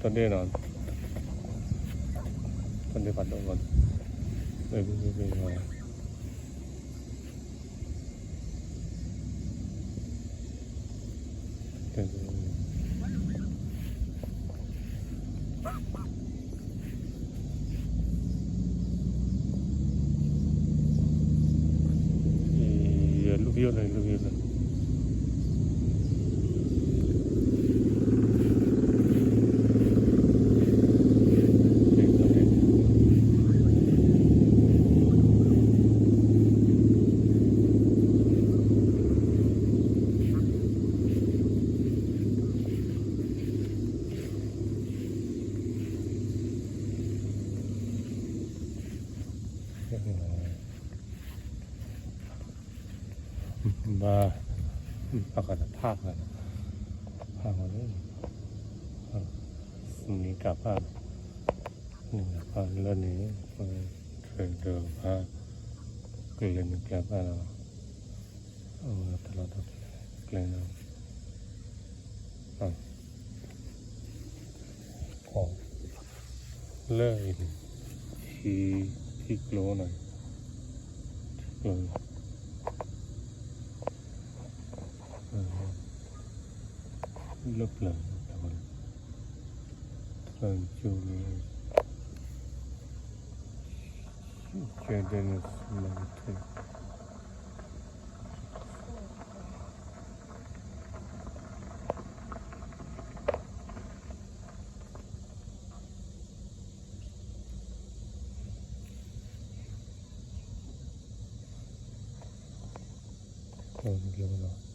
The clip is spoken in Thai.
today non today bắt đầu còn về ngoài lưu này và akan phangเลยนี่กลับบ้านนี่กลับบ้านแล้วนี้เดินมาเกลียนกลับบ้านเราตลอดเกลียนเราของเลยที่โกลหน่อยlớp lần lần chiều chơi đến lần thứ còn lâu rồi